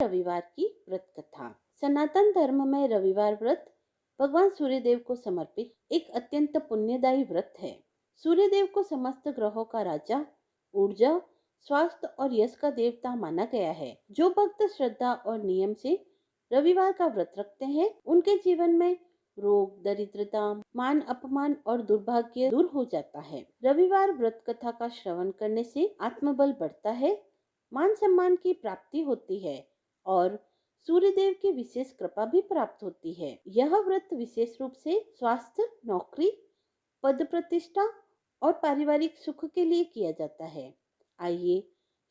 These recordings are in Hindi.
रविवार की व्रत कथा। सनातन धर्म में रविवार व्रत भगवान सूर्यदेव को समर्पित एक अत्यंत पुण्यदायी व्रत है। सूर्यदेव को समस्त ग्रहों का राजा, ऊर्जा, स्वास्थ्य और यश का देवता माना गया है। जो भक्त श्रद्धा और नियम से रविवार का व्रत रखते हैं, उनके जीवन में रोग, दरिद्रता, मान अपमान और दुर्भाग्य दूर हो जाता है। रविवार व्रत कथा का श्रवण करने से आत्मबल बढ़ता है, मान सम्मान की प्राप्ति होती है और सूर्यदेव की विशेष कृपा भी प्राप्त होती है। यह व्रत विशेष रूप से स्वास्थ्य, नौकरी, पद प्रतिष्ठा और पारिवारिक सुख के लिए किया जाता है। आइए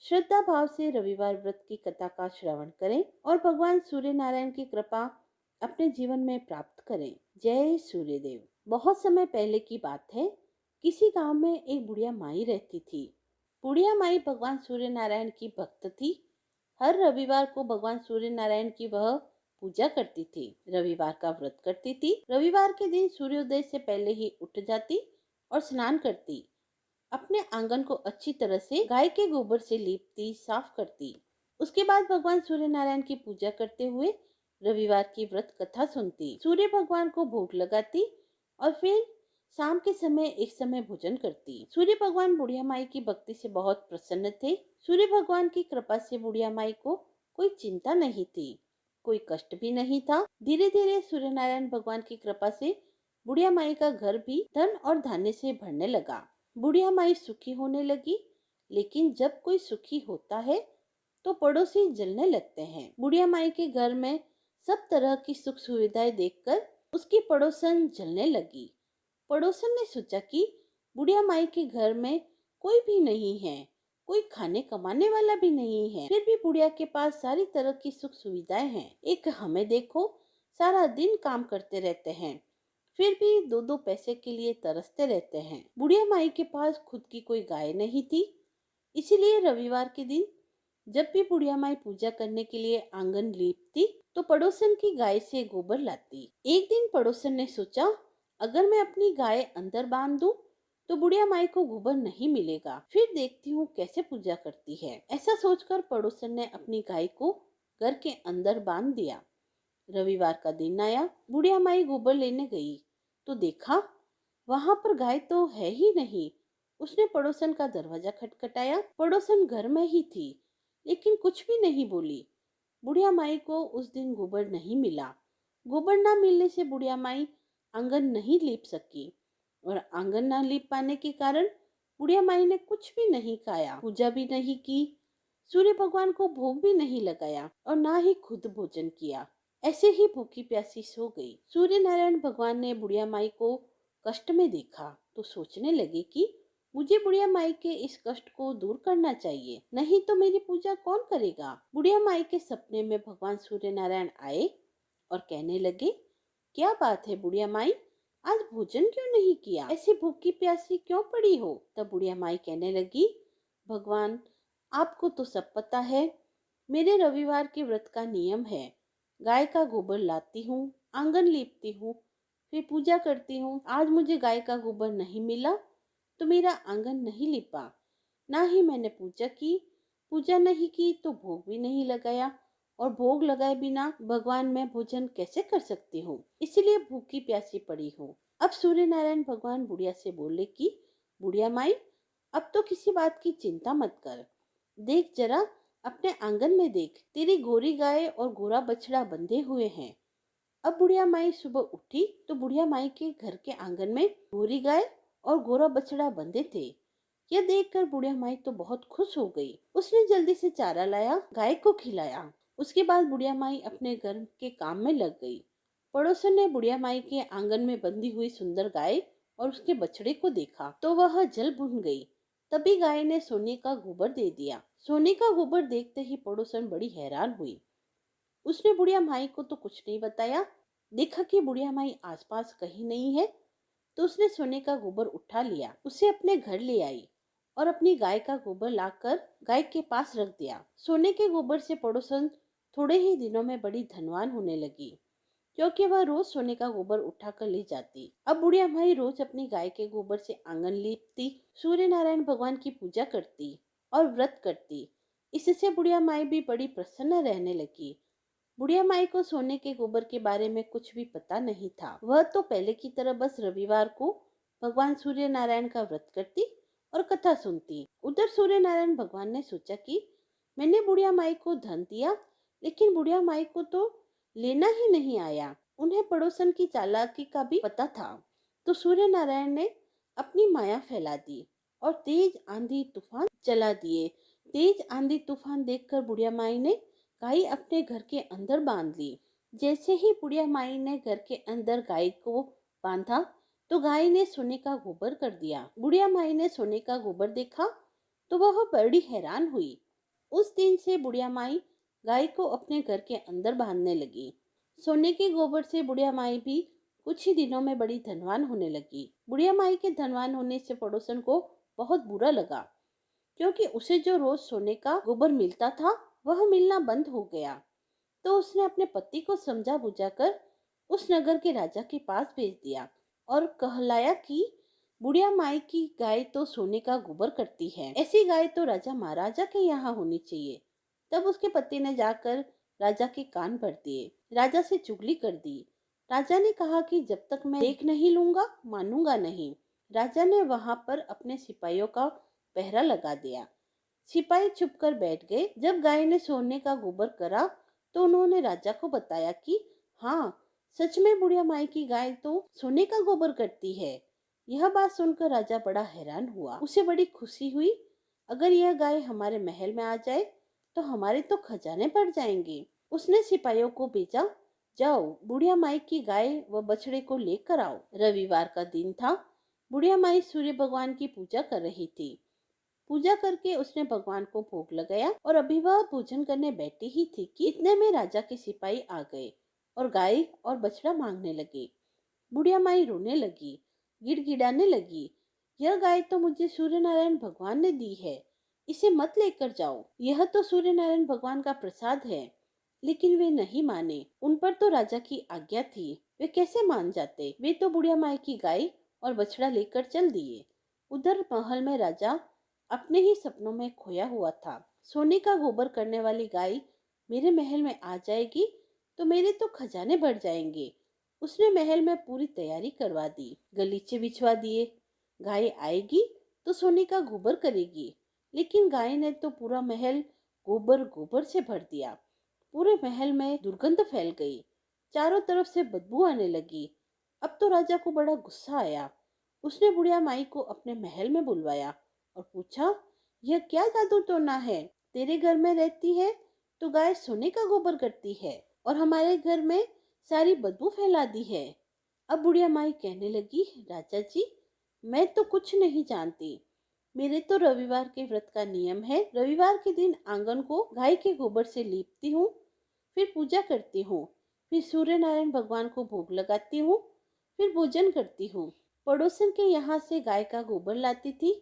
श्रद्धा भाव से रविवार व्रत की कथा का श्रवण करें और भगवान सूर्य नारायण की कृपा अपने जीवन में प्राप्त करें। जय सूर्यदेव। बहुत समय पहले की बात है। किसी गांव में एक बुढ़िया माई रहती थी। बुढ़िया माई भगवान सूर्य नारायण की भक्त थी। हर रविवार को भगवान सूर्य नारायण की वह पूजा करती थी, रविवार का व्रत करती थी। रविवार के दिन सूर्योदय से पहले ही उठ जाती और स्नान करती। अपने आंगन को अच्छी तरह से गाय के गोबर से लीपती, साफ करती। उसके बाद भगवान सूर्य नारायण की पूजा करते हुए रविवार की व्रत कथा सुनती, सूर्य भगवान को भोग लगाती और फिर शाम के समय एक समय भोजन करती। सूर्य भगवान बुढ़िया माई की भक्ति से बहुत प्रसन्न थे। सूर्य भगवान की कृपा से बुढ़िया माई को कोई चिंता नहीं थी, कोई कष्ट भी नहीं था। धीरे धीरे सूर्य नारायण भगवान की कृपा से बुढ़िया माई का घर भी धन और धान्य से भरने लगा। बुढ़िया माई सुखी होने लगी। लेकिन जब कोई सुखी होता है तो पड़ोसी जलने लगते हैं। बुढ़िया माई के घर में सब तरह की सुख सुविधाएं देखकर उसकी पड़ोसन जलने लगी। पड़ोसन ने सोचा कि बुढ़िया माई के घर में कोई भी नहीं है, कोई खाने कमाने वाला भी नहीं है, फिर भी बुढ़िया के पास सारी तरह की सुख सुविधाएं हैं। एक हमें देखो, सारा दिन काम करते रहते हैं, फिर भी दो दो पैसे के लिए तरसते रहते हैं। बुढ़िया माई के पास खुद की कोई गाय नहीं थी, इसीलिए रविवार के दिन जब भी बुढ़िया माई पूजा करने के लिए आंगन लीपती तो पड़ोसन की गाय से गोबर लाती। एक दिन पड़ोसन ने सोचा, अगर मैं अपनी गाय अंदर बांध दूं तो बुढ़िया माई को गोबर नहीं मिलेगा, फिर देखती हूँ कैसे पूजा करती है। ऐसा सोचकर पड़ोसन ने अपनी गाय को घर के अंदर बांध दिया। रविवार का दिन आया। बुढ़िया माई गोबर लेने गई तो देखा वहां पर गाय तो है ही नहीं। उसने पड़ोसन का दरवाजा खटखटाया। पड़ोसन घर में ही थी, लेकिन कुछ भी नहीं बोली। बुढ़िया माई को उस दिन गोबर नहीं मिला। गोबर ना मिलने से बुढ़िया माई आंगन नहीं लीप सकी और आंगन ना लीप पाने के कारण बुढ़िया माई ने कुछ भी नहीं खाया, पूजा भी नहीं की, सूर्य भगवान को भोग भी नहीं लगाया और ना ही खुद भोजन किया। ऐसे ही भूखी प्यासी सो गई। सूर्य नारायण भगवान ने बुढ़िया माई को कष्ट में देखा तो सोचने लगे कि मुझे बुढ़िया माई के इस कष्ट को दूर करना चाहिए, नहीं तो मेरी पूजा कौन करेगा। बुढ़िया माई के सपने में भगवान सूर्य नारायण आए और कहने लगे, क्या बात है बुढ़िया माई, आज भोजन क्यों नहीं किया, ऐसी भूखी प्यासी क्यों पड़ी हो। तब बुढ़िया माई कहने लगी, भगवान आपको तो सब पता है, मेरे रविवार के व्रत का नियम है, गाय का गोबर लाती हूँ, आंगन लीपती हूँ, फिर पूजा करती हूँ। आज मुझे गाय का गोबर नहीं मिला तो मेरा आंगन नहीं लिपा, ना ही मैंने पूजा की। पूजा नहीं की तो भोग भी नहीं लगाया और भोग लगाए बिना भगवान मैं भोजन कैसे कर सकती हूँ, इसलिए भूखी प्यासी पड़ी हूँ। अब सूर्य नारायण भगवान बुढ़िया से बोले कि बुढ़िया माई, अब तो किसी बात की चिंता मत कर। देख जरा अपने आंगन में देख, तेरी गोरी गाय और गोरा बछड़ा बंधे हुए हैं। अब बुढ़िया माई सुबह उठी तो बुढ़िया माई के घर के आंगन में गोरी गाय और गोरा बछड़ा बंधे थे। यह देखकर बुढ़िया माई तो बहुत खुश हो गई। उसने जल्दी से चारा लाया, गाय को खिलाया। उसके बाद बुढ़िया माई अपने घर के काम में लग गई। पड़ोसन ने बुढ़िया माई के आंगन में बंधी हुई सुंदर गाय और उसके बछड़े को देखा तो वह जल भुन गई। तभी गाय ने सोने का गोबर दे दिया। सोने का गोबर देखते ही पड़ोसन बड़ी हैरान हुई। उसने बुढ़िया माई को तो कुछ नहीं बताया। देखा कि बुढ़िया माई आसपास कहीं नहीं है तो उसने सोने का गोबर उठा लिया, उसे अपने घर ले आई और अपनी गाय का गोबर लाकर गाय के पास रख दिया। सोने के गोबर से पड़ोसन थोड़े ही दिनों में बड़ी धनवान होने लगी, क्योंकि वह रोज सोने का गोबर उठाकर ले जाती। अब बुढ़िया माई रोज अपनी गाय के गोबर से आंगन लीपती, सूर्य नारायण भगवान की पूजा करती और व्रत करती। इससे बुढ़िया माई भी बड़ी प्रसन्न रहने लगी। बुढ़िया माई को सोने के गोबर के बारे में कुछ भी पता नहीं था। वह तो पहले की तरह बस रविवार को भगवान सूर्य नारायण का व्रत करती और कथा सुनती। उधर सूर्य नारायण भगवान ने सोचा कि मैंने बुढ़िया माई को धन दिया, लेकिन बुढ़िया माई को तो लेना ही नहीं आया। उन्हें पड़ोसन की चालाकी का भी पता था। तो सूर्य नारायण ने अपनी माया फैला दी और तेज आंधी तूफान चला दिए। तेज आंधी तूफान देखकर बुढ़िया माई ने गाय अपने घर के अंदर बांध ली। जैसे ही बुढ़िया माई ने घर के अंदर गाय को बांधा तो गाय ने सोने का गोबर कर दिया। बुढ़िया माई ने सोने का गोबर देखा तो वह बड़ी हैरान हुई। उस दिन से बुढ़िया माई गाय को अपने घर के अंदर बांधने लगी। सोने के गोबर से बुढ़िया माई भी कुछ ही दिनों में बड़ी धनवान होने लगी। बुढ़िया माई के धनवान होने से पड़ोसन को बहुत बुरा लगा, क्योंकि उसे जो रोज सोने का गोबर मिलता था वह मिलना बंद हो गया। तो उसने अपने पति को समझा बुझाकर उस नगर के राजा के पास भेज दिया और कहलाया कि बुढ़िया माई की गाय तो सोने का गोबर करती है, ऐसी गाय तो राजा महाराजा के यहाँ होनी चाहिए। तब उसके पति ने जाकर राजा के कान भर दिए, राजा से चुगली कर दी। राजा ने कहा कि जब तक मैं देख नहीं लूंगा मानूंगा नहीं। राजा ने वहां पर अपने सिपाहियों का पहरा लगा दिया। सिपाही चुपकर बैठ गए। जब गाय ने सोने का गोबर करा तो उन्होंने राजा को बताया कि हाँ, सच में बुढ़िया माई की गाय तो सोने का गोबर करती है। यह बात सुनकर राजा बड़ा हैरान हुआ। उसे बड़ी खुशी हुई। अगर यह गाय हमारे महल में आ जाए तो हमारे तो खजाने भर जाएंगे। उसने सिपाहियों को भेजा, जाओ बुढ़िया माई की गाय व बछड़े को लेकर आओ। रविवार का दिन था। बुढ़िया माई सूर्य भगवान की पूजा कर रही थी। पूजा करके उसने भगवान को भोग लगाया और अभी वह भोजन करने बैठी ही थी कि इतने में राजा के सिपाही आ गए और गाय और बछड़ा मांगने लगे। बुढ़िया माई रोने लगी, गिड़गिड़ाने लगी, यह गाय तो मुझे सूर्य नारायण भगवान ने दी है, इसे मत लेकर जाओ। यह तो सूर्य नारायण भगवान का प्रसाद है। लेकिन वे नहीं माने। उन पर तो राजा की आज्ञा थी, वे कैसे मान जाते। वे तो बुढ़िया माई की गाय और बछड़ा लेकर चल दिए। उधर महल में राजा अपने ही सपनों में खोया हुआ था। सोने का गोबर करने वाली गाय मेरे महल में आ जाएगी तो मेरे तो खजाने भर जाएंगे। उसने महल में पूरी तैयारी करवा दी, गलीचे बिछवा दिए। गाय आएगी तो सोने का गोबर करेगी। लेकिन गाय ने तो पूरा महल गोबर गोबर से भर दिया। पूरे महल में दुर्गंध फैल गई, चारों तरफ से बदबू आने लगी। अब तो राजा को बड़ा गुस्सा आया। उसने बुढ़िया माई को अपने महल में बुलवाया और पूछा, यह क्या जादू टोना है? तेरे घर में रहती है तो गाय सोने का गोबर करती है और हमारे घर में सारी बदबू फैला दी है। अब बुढ़िया माई कहने लगी, राजा जी, मैं तो कुछ नहीं जानती। मेरे तो रविवार के व्रत का नियम है। रविवार के दिन आंगन को गाय के गोबर से लीपती हूँ, फिर पूजा करती हूँ, फिर सूर्य नारायण भगवान को भोग लगाती हूँ, फिर भोजन करती हूँ। पड़ोसन के यहाँ से गाय का गोबर लाती थी।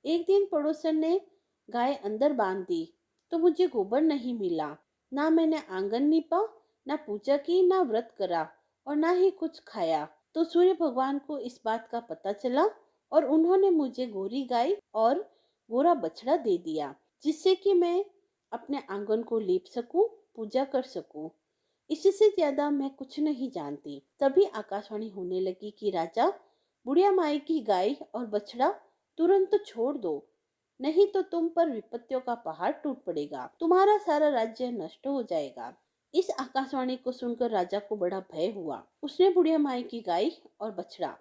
एक दिन पड़ोसन ने गाय अंदर बांध दी तो मुझे गोबर नहीं मिला। ना मैंने आंगन नीपा, ना पूजा की, ना व्रत करा और ना ही कुछ खाया। तो सूर्य भगवान को इस बात का पता चला और उन्होंने मुझे गोरी गाय और गोरा बछड़ा दे दिया, जिससे कि मैं अपने आंगन को लीप सकूं, पूजा कर सकूं। इससे ज्यादा मैं कुछ नहीं जानती। तभी आकाशवाणी होने लगी कि राजा, बुढ़िया माई की गाय और बछड़ा तुरंत छोड़ दो, नहीं तो तुम पर विपत्तियों का पहाड़ टूट पड़ेगा, तुम्हारा सारा राज्य नष्ट हो जाएगा। इस आकाशवाणी को सुनकर राजा को बड़ा भय हुआ। उसने बुढ़िया माई की गाय और बछड़ा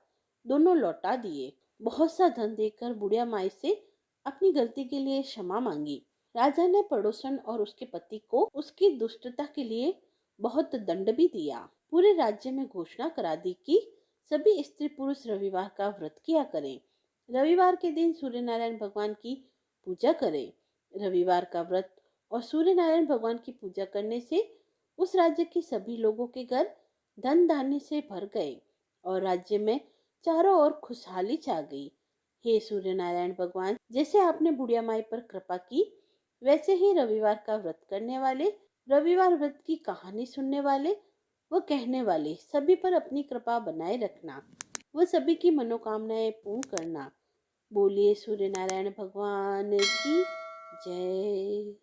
दोनों लौटा दिए। बहुत सा धन देकर बुढ़िया माई से अपनी गलती के लिए क्षमा मांगी। राजा ने पड़ोसन और उसके पति को उसकी दुष्टता के लिए बहुत दंड भी दिया। पूरे राज्य में घोषणा करा दी कि सभी स्त्री पुरुष रविवार का व्रत किया करें। रविवार के दिन सूर्य नारायण भगवान की पूजा करें। रविवार का व्रत और सूर्य नारायण भगवान की पूजा करने से उस राज्य के सभी लोगों के घर धन धान्य से भर गए और राज्य में चारों ओर खुशहाली छा गई। हे सूर्य नारायण भगवान, जैसे आपने बुढ़िया माई पर कृपा की, वैसे ही रविवार का व्रत करने वाले, रविवार व्रत की कहानी सुनने वाले व कहने वाले सभी पर अपनी कृपा बनाए रखना, वह सभी की मनोकामनाएं पूर्ण करना। बोलिए सूर्य नारायण भगवान की जय।